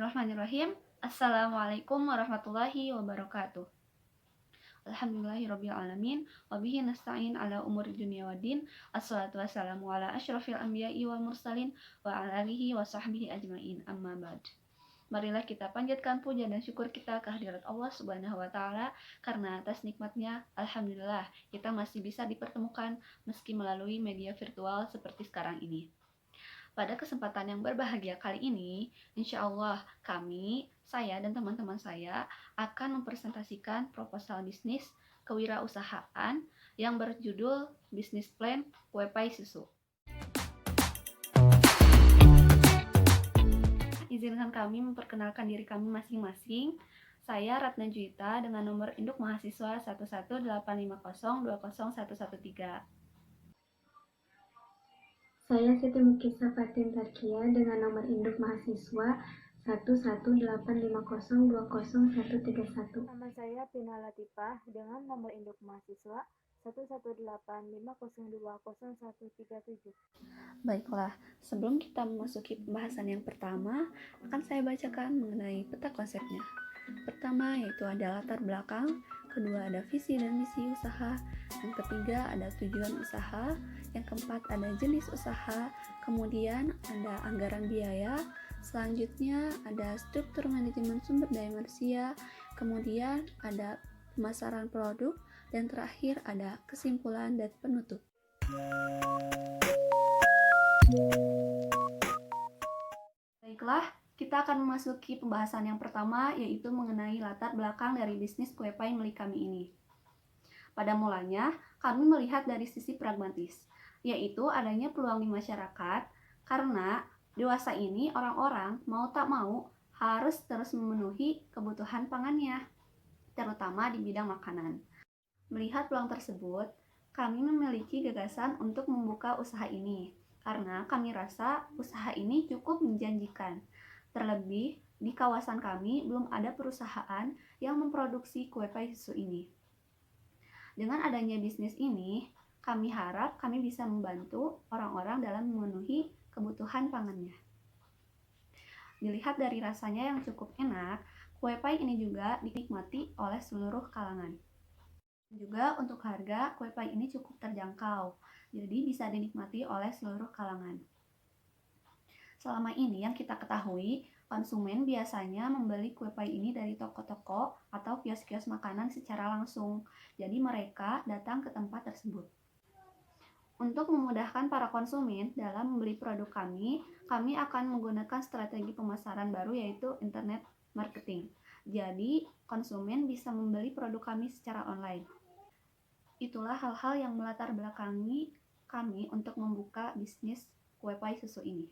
Bismillahirrahmanirrahim. Assalamualaikum warahmatullahi wabarakatuh. Alhamdulillahirrabbilalamin. Wabihi nasta'in ala umuri dunia waddin. Assalatu wassalamu ala asyrafil anbiya'i wal mursalin wa ala alihi wa sahbihi ajmain. Amma ba'd. Marilah kita panjatkan puja dan syukur kita kehadirat Allah Subhanahu wa taala karena atas nikmatnya alhamdulillah kita masih bisa dipertemukan meski melalui media virtual seperti sekarang ini. Pada kesempatan yang berbahagia kali ini, insya Allah saya dan teman-teman saya akan mempresentasikan proposal bisnis kewirausahaan yang berjudul Business Plan Kue Pai Susu. Izinkan kami memperkenalkan diri kami masing-masing. Saya Ratna Juwita dengan nomor induk mahasiswa 11850200113. Saya Siti Mukisa Fatin Tarkia dengan nomor induk mahasiswa 11850200131. Nama saya Pina Latifah dengan nomor induk mahasiswa 11850200137. Baiklah, sebelum kita memasuki pembahasan yang pertama, akan saya bacakan mengenai peta konsepnya. Pertama yaitu ada latar belakang, kedua ada visi dan misi usaha, yang ketiga ada tujuan usaha, yang keempat ada jenis usaha, kemudian ada anggaran biaya, selanjutnya ada struktur manajemen sumber daya manusia, kemudian ada pemasaran produk, dan terakhir ada kesimpulan dan penutup. Baiklah, kita akan memasuki pembahasan yang pertama, yaitu mengenai latar belakang dari bisnis kue pai milik kami ini. Pada mulanya, kami melihat dari sisi pragmatis, yaitu adanya peluang di masyarakat, karena dewasa ini orang-orang mau tak mau harus terus memenuhi kebutuhan pangannya, terutama di bidang makanan. Melihat peluang tersebut, kami memiliki gagasan untuk membuka usaha ini, karena kami rasa usaha ini cukup menjanjikan. Terlebih, di kawasan kami belum ada perusahaan yang memproduksi kue pai susu ini. Dengan adanya bisnis ini, kami harap kami bisa membantu orang-orang dalam memenuhi kebutuhan pangannya. Dilihat dari rasanya yang cukup enak, kue pai ini juga dinikmati oleh seluruh kalangan. Juga untuk harga, kue pai ini cukup terjangkau, jadi bisa dinikmati oleh seluruh kalangan. Selama ini yang kita ketahui, konsumen biasanya membeli kue pai ini dari toko-toko atau kios-kios makanan secara langsung, jadi mereka datang ke tempat tersebut. Untuk memudahkan para konsumen dalam membeli produk kami akan menggunakan strategi pemasaran baru yaitu internet marketing. Jadi, konsumen bisa membeli produk kami secara online. Itulah hal-hal yang melatar belakangi kami untuk membuka bisnis kue pai susu ini.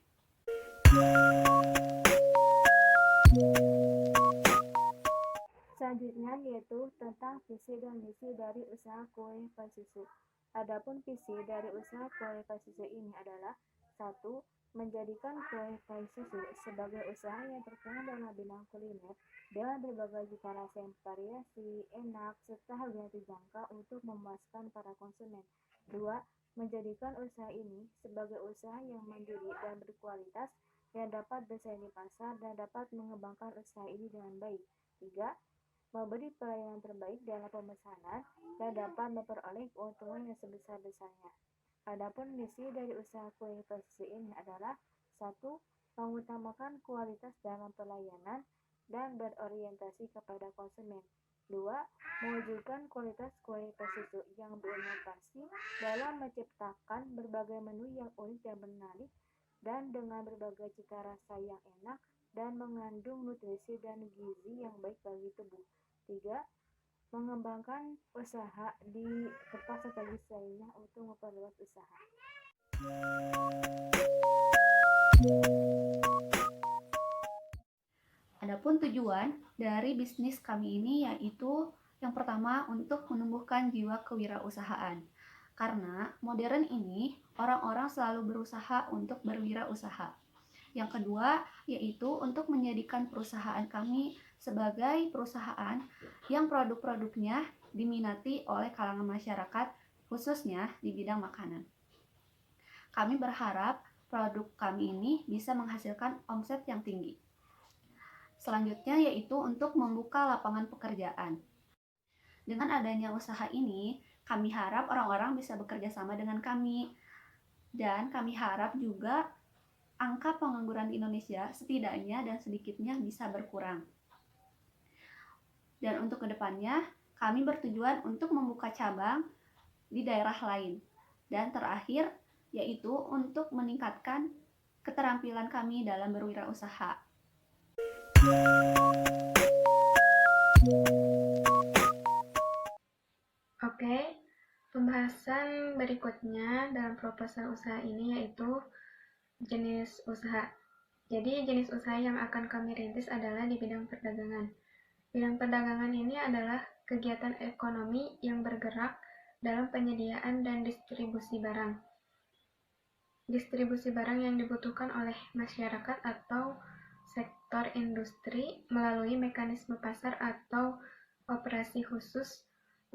Selanjutnya yaitu tentang visi dan misi dari usaha kue pai susu. Adapun visi dari usaha kue pai susu ini adalah 1. Menjadikan kue pai susu sebagai usaha yang terkenal dalam bidang kuliner dengan berbagai cita rasa yang variasi, enak, serta harga terjangkau untuk memuaskan para konsumen. 2. Menjadikan usaha ini sebagai usaha yang mandiri dan berkualitas yang dapat bersaing di pasar dan dapat mengembangkan usaha ini dengan baik. 3. Memberi pelayanan terbaik dalam pemesanan dan dapat memperoleh keuntungan yang sebesar-besarnya. Adapun misi dari usaha kue pai susu ini adalah 1. Mengutamakan kualitas dalam pelayanan dan berorientasi kepada konsumen. 2. Mewujudkan kualitas kue pai susu yang berinovasi dalam menciptakan berbagai menu yang unik dan menarik dan dengan berbagai cita rasa yang enak dan mengandung nutrisi dan gizi yang baik bagi tubuh. 3. Mengembangkan usaha di tempat strategis lainnya untuk memperluas usaha. Adapun tujuan dari bisnis kami ini yaitu yang pertama untuk menumbuhkan jiwa kewirausahaan. Karena modern ini orang-orang selalu berusaha untuk berwirausaha. Yang kedua yaitu untuk menjadikan perusahaan kami sebagai perusahaan yang produk-produknya diminati oleh kalangan masyarakat khususnya di bidang makanan. Kami berharap produk kami ini bisa menghasilkan omset yang tinggi. Selanjutnya yaitu untuk membuka lapangan pekerjaan. Dengan adanya usaha ini, kami harap orang-orang bisa bekerja sama dengan kami. Dan kami harap juga angka pengangguran di Indonesia setidaknya dan sedikitnya bisa berkurang. Dan untuk kedepannya, kami bertujuan untuk membuka cabang di daerah lain. Dan terakhir, yaitu untuk meningkatkan keterampilan kami dalam berwirausaha. Oke, pembahasan berikutnya dalam proposal usaha ini yaitu jenis usaha. Jadi jenis usaha yang akan kami rintis adalah di bidang perdagangan. Bidang perdagangan ini adalah kegiatan ekonomi yang bergerak dalam penyediaan dan distribusi barang. Distribusi barang yang dibutuhkan oleh masyarakat atau sektor industri melalui mekanisme pasar atau operasi khusus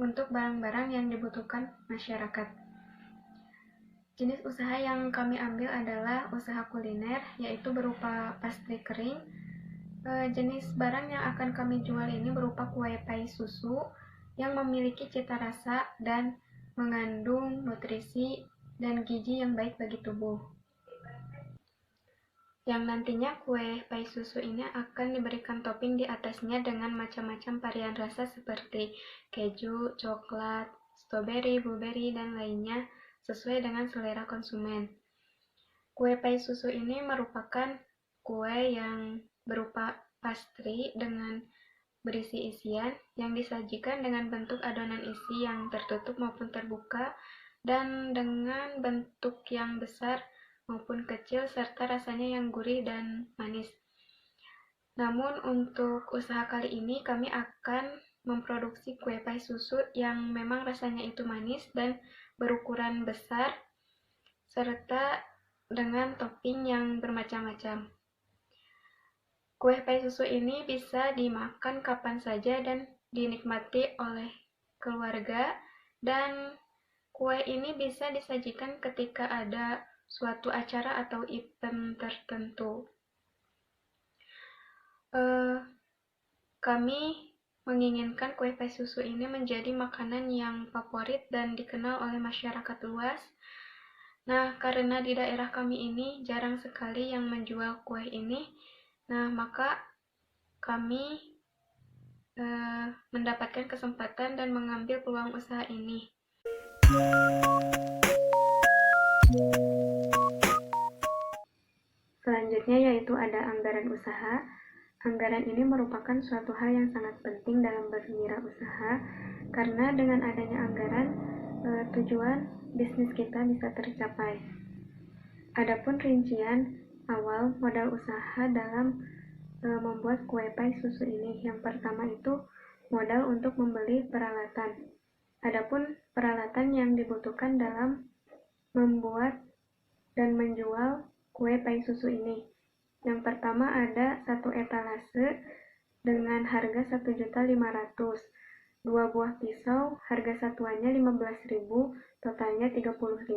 untuk barang-barang yang dibutuhkan masyarakat. Jenis usaha yang kami ambil adalah usaha kuliner, yaitu berupa pastry kering. Jenis barang yang akan kami jual ini berupa kue pai susu yang memiliki cita rasa dan mengandung nutrisi dan gizi yang baik bagi tubuh. Yang nantinya kue pai susu ini akan diberikan topping di atasnya dengan macam-macam varian rasa seperti keju, coklat, stroberi, blueberry, dan lainnya sesuai dengan selera konsumen. Kue pai susu ini merupakan kue yang berupa pastry dengan berisi isian yang disajikan dengan bentuk adonan isi yang tertutup maupun terbuka dan dengan bentuk yang besar maupun kecil serta rasanya yang gurih dan manis. Namun untuk usaha kali ini kami akan memproduksi kue pai susu yang memang rasanya itu manis dan berukuran besar serta dengan topping yang bermacam-macam. Kue pai susu ini bisa dimakan kapan saja dan dinikmati oleh keluarga, dan kue ini bisa disajikan ketika ada suatu acara atau event tertentu. Kami menginginkan kue pai susu ini menjadi makanan yang favorit dan dikenal oleh masyarakat luas. Nah, karena di daerah kami ini jarang sekali yang menjual kue ini, nah maka kami mendapatkan kesempatan dan mengambil peluang usaha ini. Selanjutnya yaitu ada anggaran usaha. Anggaran ini merupakan suatu hal yang sangat penting dalam berwirausaha karena dengan adanya anggaran tujuan bisnis kita bisa tercapai. Adapun rincian awal modal usaha dalam membuat kue pai susu ini, yang pertama itu modal untuk membeli peralatan. Adapun peralatan yang dibutuhkan dalam membuat dan menjual kue pai susu ini, yang pertama ada satu etalase dengan harga 1.500.000, 2 buah pisau harga satuannya 15.000, totalnya 30.000,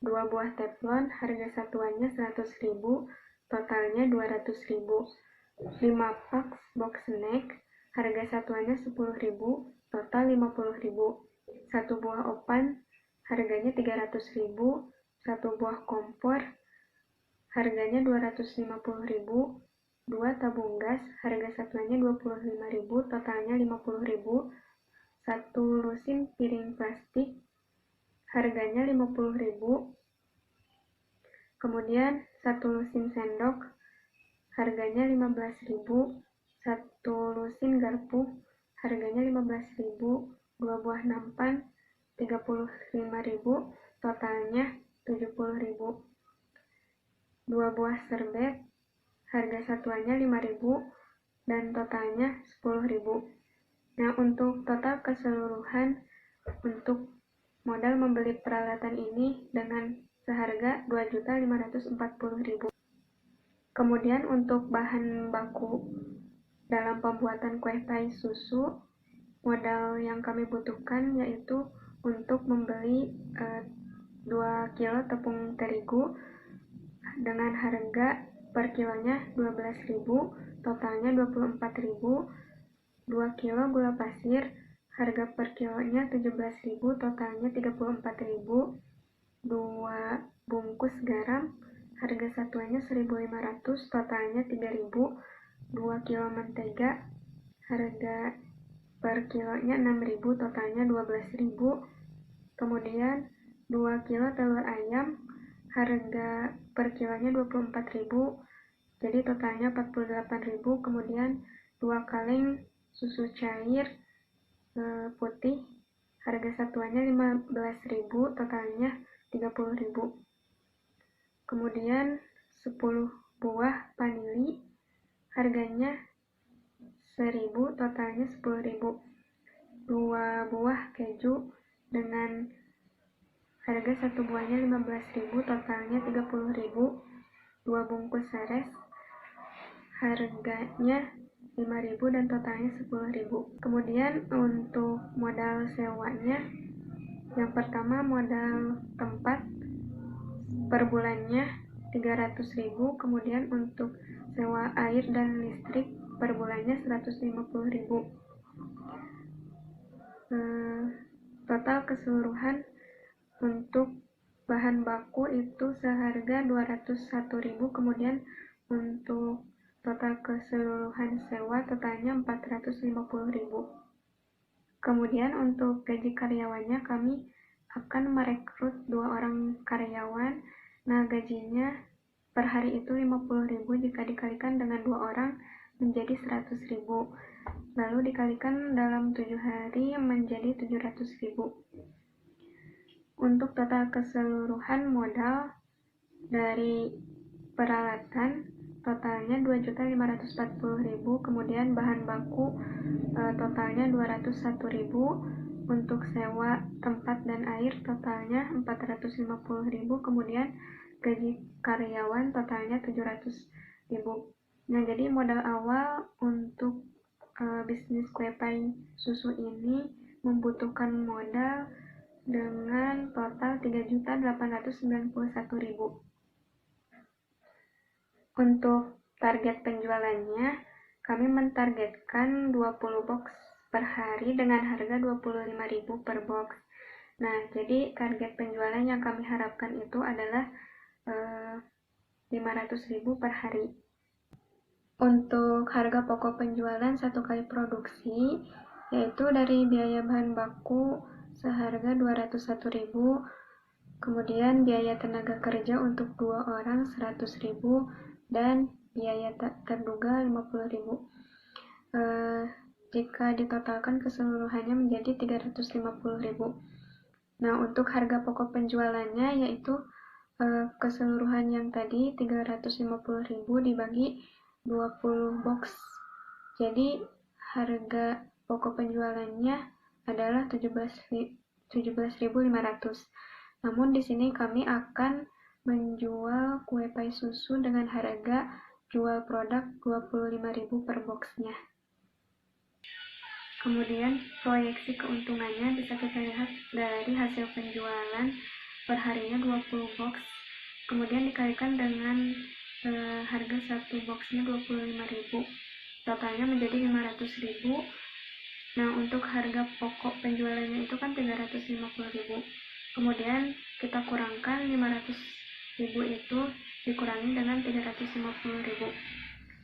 2 buah teflon harga satuannya 100.000, totalnya 200.000, 5 pak box snack harga satuannya 10.000, total 50.000, 1 buah opan harganya 300.000, 1 buah kompor harganya 250.000, 2 tabung gas harga satuannya 25.000, totalnya 50.000, 1 lusin piring plastik harganya 50.000, kemudian 1 lusin sendok harganya 15.000, 1 lusin garpu harganya 15.000, 2 buah nampan 35.000, totalnya 70.000, 2 buah serbet harga satuannya 5.000 dan totalnya 10.000. Nah, untuk total keseluruhan untuk modal membeli peralatan ini dengan seharga 2.540.000. Kemudian untuk bahan baku dalam pembuatan kue pai susu, modal yang kami butuhkan yaitu untuk membeli 2 kilo tepung terigu dengan harga per kilonya 12.000, totalnya 24.000, 2 kilo gula pasir, harga per kilonya 17.000, totalnya 34.000, 2 bungkus garam, harga satuannya 1.500, totalnya 3.000, 2 kilo mentega, harga per kilonya 6.000, totalnya 12.000, kemudian 2 kilo telur ayam, harga per kilonya 24.000, jadi totalnya 48.000, kemudian 2 kaleng susu cair putih, harga satuannya 15.000, totalnya 30.000. Kemudian 10 buah vanili, harganya 1.000, totalnya 10.000. 2 buah keju dengan harga satu buahnya 15.000, totalnya 30.000. 2 bungkus sares, harganya 5.000 dan totalnya 10.000. Kemudian untuk modal sewanya, yang pertama modal tempat per bulannya 300.000, kemudian untuk sewa air dan listrik per bulannya 150.000. Total keseluruhan untuk bahan baku itu seharga 201.000, kemudian untuk total keseluruhan sewa totalnya 450.000. Kemudian untuk gaji karyawannya, kami akan merekrut 2 orang karyawan. Nah, gajinya per hari itu 50.000, jika dikalikan dengan 2 orang menjadi 100.000. Lalu dikalikan dalam 7 hari menjadi 700.000. Untuk total keseluruhan modal dari peralatan totalnya 2.540.000, kemudian bahan baku totalnya 201.000, untuk sewa tempat dan air totalnya 450.000, kemudian gaji karyawan totalnya 700.000. Nah, jadi modal awal untuk bisnis kue pie susu ini membutuhkan modal dengan total 3.891.000. Untuk target penjualannya, kami mentargetkan 20 box per hari dengan harga 25.000 per box. Nah, jadi target penjualan yang kami harapkan itu adalah 500.000 per hari. Untuk harga pokok penjualan satu kali produksi, yaitu dari biaya bahan baku seharga 201.000, kemudian biaya tenaga kerja untuk 2 orang 100.000, dan biaya terduga 50.000. Jika ditotalkan keseluruhannya menjadi 350.000. Nah, untuk harga pokok penjualannya yaitu keseluruhan yang tadi 350.000 dibagi 20 box. Jadi harga pokok penjualannya adalah 17.500. Namun di sini kami akan menjual kue pie susu dengan harga jual produk 25.000 per boxnya. Kemudian proyeksi keuntungannya bisa kita lihat dari hasil penjualan per harinya 20 box, kemudian dikalikan dengan harga satu boxnya 25.000, totalnya menjadi 500.000. Nah, untuk harga pokok penjualannya itu kan 350.000, kemudian kita kurangkan 500.000 itu dikurangi dengan 350.000.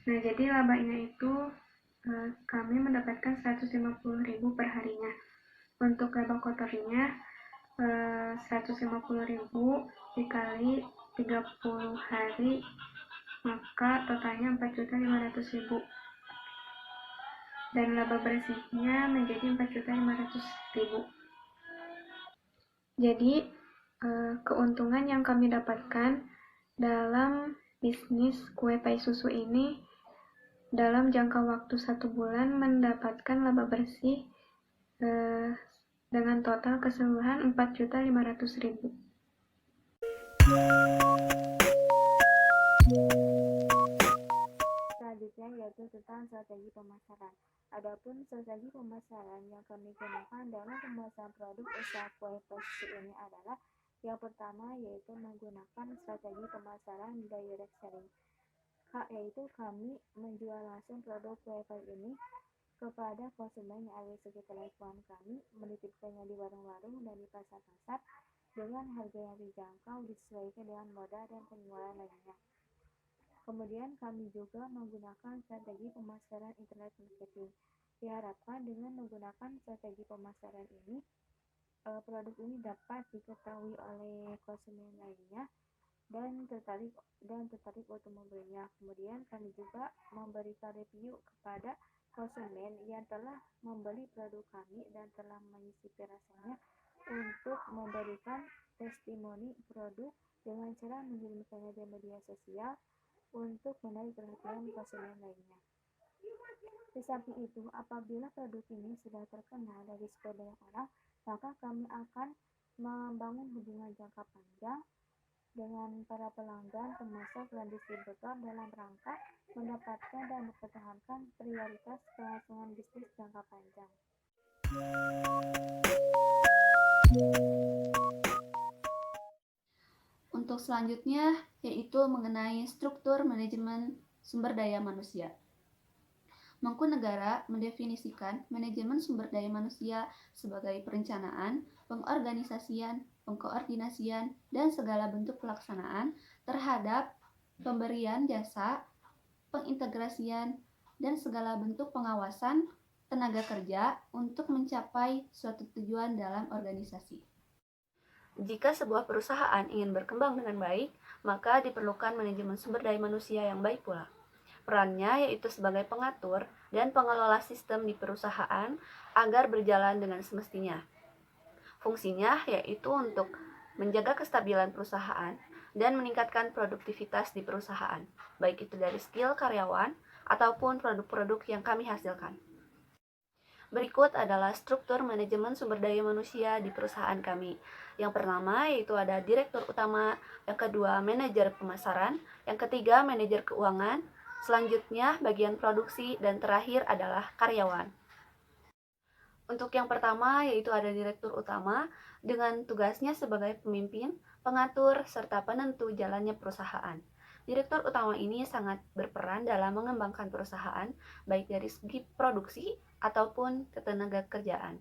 Nah, jadi labanya itu kami mendapatkan 150.000 per harinya. Untuk laba kotornya 150.000 dikali 30 hari, maka totalnya 4.500.000. Dan laba bersihnya menjadi 4.500.000. Jadi keuntungan yang kami dapatkan dalam bisnis kue pie susu ini dalam jangka waktu 1 bulan mendapatkan laba bersih dengan total keseluruhan 4.500.000. Selanjutnya yaitu tentang strategi pemasaran. Adapun strategi pemasaran yang kami gunakan dalam pemasaran produk usaha kue pie susu ini adalah yang pertama yaitu menggunakan strategi pemasaran direct selling. yaitu kami menjual langsung produk kue pie ini kepada konsumen yang ada di sekitar lingkungan kami, menitipkannya di warung-warung dan di pasar-pasar dengan harga yang terjangkau disesuaikan dengan modal dan penjualan lainnya. Kemudian kami juga menggunakan strategi pemasaran internet marketing. Diharapkan dengan menggunakan strategi pemasaran ini, produk ini dapat diketahui oleh konsumen lainnya dan tertarik untuk membelinya. Kemudian kami juga memberikan review kepada konsumen yang telah membeli produk kami dan telah menyicipi rasanya untuk memberikan testimoni produk dengan cara mengirimkannya di media sosial untuk menarik perhatian konsumen lainnya. Di samping itu, apabila produk ini sudah terkenal dari sebagian orang, maka kami akan membangun hubungan jangka panjang dengan para pelanggan, pemasok, dan distributor dalam rangka mendapatkan dan mempertahankan prioritas kelangsungan bisnis jangka panjang. Untuk selanjutnya yaitu mengenai struktur manajemen sumber daya manusia. Mangkunegara mendefinisikan manajemen sumber daya manusia sebagai perencanaan, pengorganisasian, pengkoordinasian, dan segala bentuk pelaksanaan terhadap pemberian jasa, pengintegrasian, dan segala bentuk pengawasan tenaga kerja untuk mencapai suatu tujuan dalam organisasi. Jika sebuah perusahaan ingin berkembang dengan baik, maka diperlukan manajemen sumber daya manusia yang baik pula. Perannya yaitu sebagai pengatur dan pengelola sistem di perusahaan agar berjalan dengan semestinya. Fungsinya yaitu untuk menjaga kestabilan perusahaan dan meningkatkan produktivitas di perusahaan, baik itu dari skill karyawan ataupun produk-produk yang kami hasilkan. Berikut adalah struktur manajemen sumber daya manusia di perusahaan kami. Yang pertama yaitu ada direktur utama, yang kedua manajer pemasaran, yang ketiga manajer keuangan, selanjutnya bagian produksi, dan terakhir adalah karyawan. Untuk yang pertama yaitu ada direktur utama dengan tugasnya sebagai pemimpin, pengatur, serta penentu jalannya perusahaan. Direktur utama ini sangat berperan dalam mengembangkan perusahaan, baik dari segi produksi ataupun ketenaga kerjaan,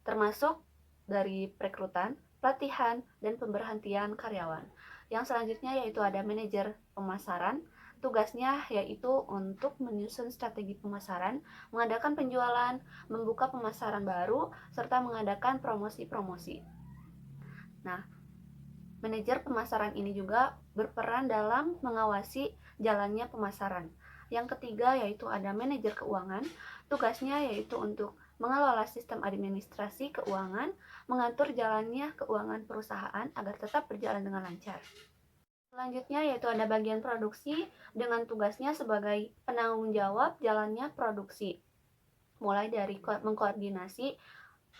termasuk dari perekrutan, pelatihan, dan pemberhentian karyawan. Yang selanjutnya yaitu ada manajer pemasaran, tugasnya yaitu untuk menyusun strategi pemasaran, mengadakan penjualan, membuka pemasaran baru, serta mengadakan promosi-promosi. Nah, manajer pemasaran ini juga berperan dalam mengawasi jalannya pemasaran. Yang ketiga yaitu ada manajer keuangan, tugasnya yaitu untuk mengelola sistem administrasi keuangan, mengatur jalannya keuangan perusahaan agar tetap berjalan dengan lancar. Selanjutnya yaitu ada bagian produksi dengan tugasnya sebagai penanggung jawab jalannya produksi, mulai dari mengkoordinasi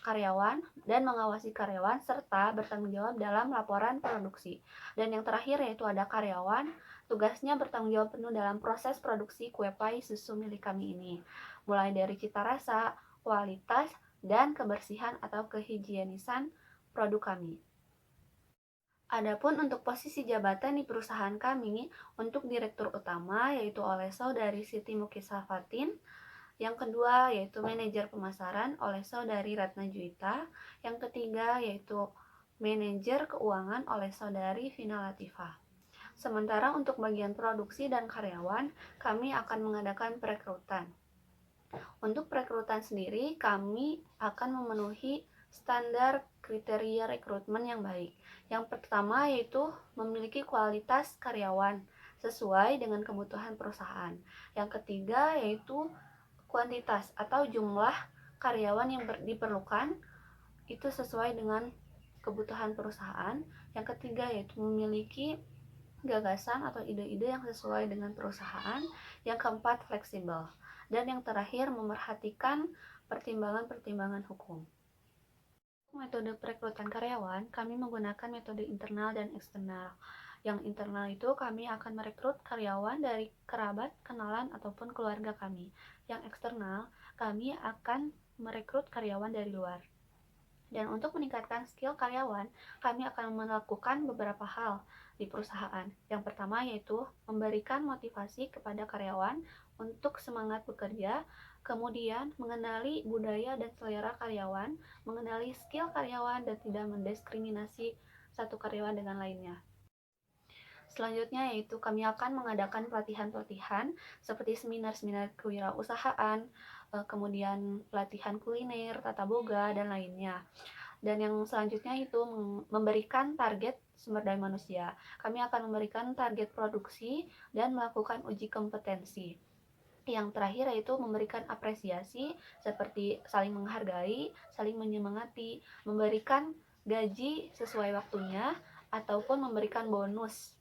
karyawan dan mengawasi karyawan serta bertanggung jawab dalam laporan produksi. Dan yang terakhir yaitu ada karyawan, tugasnya bertanggung jawab penuh dalam proses produksi kue pie susu milik kami ini, mulai dari cita rasa, kualitas, dan kebersihan atau kehigienisan produk kami. Adapun untuk posisi jabatan di perusahaan kami, untuk direktur utama yaitu oleh saudari Siti Mukisafatin, yang kedua yaitu manajer pemasaran oleh saudari Ratna Juwita, yang ketiga yaitu manajer keuangan oleh saudari Vina Latifah. Sementara untuk bagian produksi dan karyawan, kami akan mengadakan perekrutan. Untuk perekrutan sendiri, kami akan memenuhi standar kriteria rekrutmen yang baik. Yang pertama yaitu memiliki kualitas karyawan sesuai dengan kebutuhan perusahaan. Yang ketiga yaitu kuantitas atau jumlah karyawan yang diperlukan itu sesuai dengan kebutuhan perusahaan. Yang ketiga yaitu memiliki gagasan atau ide-ide yang sesuai dengan perusahaan. Yang keempat fleksibel. Dan yang terakhir memerhatikan pertimbangan-pertimbangan hukum. Metode perekrutan karyawan, kami menggunakan metode internal dan eksternal. Yang internal itu kami akan merekrut karyawan dari kerabat, kenalan, ataupun keluarga kami. Yang eksternal, kami akan merekrut karyawan dari luar. Dan untuk meningkatkan skill karyawan, kami akan melakukan beberapa hal. di perusahaan. Yang pertama yaitu memberikan motivasi kepada karyawan untuk semangat bekerja, kemudian mengenali budaya dan selera karyawan, mengenali skill karyawan dan tidak mendiskriminasi satu karyawan dengan lainnya. Selanjutnya yaitu kami akan mengadakan pelatihan-pelatihan seperti seminar-seminar kewirausahaan, kemudian pelatihan kuliner, tata boga, dan lainnya. Dan yang selanjutnya itu memberikan target sumber daya manusia. Kami akan memberikan target produksi dan melakukan uji kompetensi. Yang terakhir yaitu memberikan apresiasi seperti saling menghargai, saling menyemangati, memberikan gaji sesuai waktunya, ataupun memberikan bonus.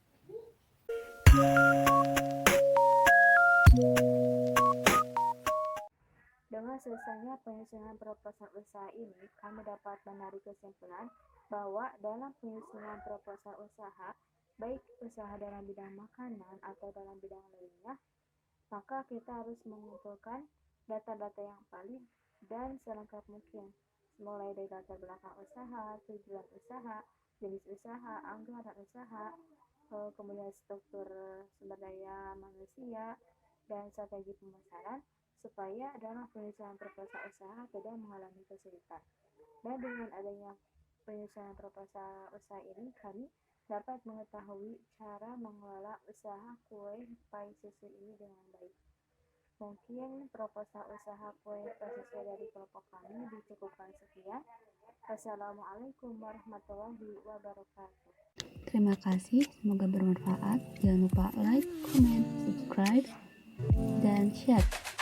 Dengan selesainya penyusunan proposal usaha ini, kami dapat menarik kesimpulan bahwa dalam penyusunan proposal usaha, baik usaha dalam bidang makanan atau dalam bidang lainnya, maka kita harus mengumpulkan data-data yang valid dan selengkap mungkin, mulai dari latar belakang usaha, tujuan usaha, jenis usaha, anggaran usaha, kemudian struktur sumber daya manusia, dan strategi pemasaran, supaya dalam penyusunan proposal usaha tidak mengalami kesulitan. Dan dengan adanya penyusunan proposal usaha ini, kami dapat mengetahui cara mengelola usaha kue pai susu ini dengan baik. Mungkin proposal usaha kue pai susu dari kelompok kami dicukupkan sekian. Wassalamualaikum warahmatullahi wabarakatuh. Terima kasih, semoga bermanfaat. Jangan lupa like, comment, subscribe, dan share.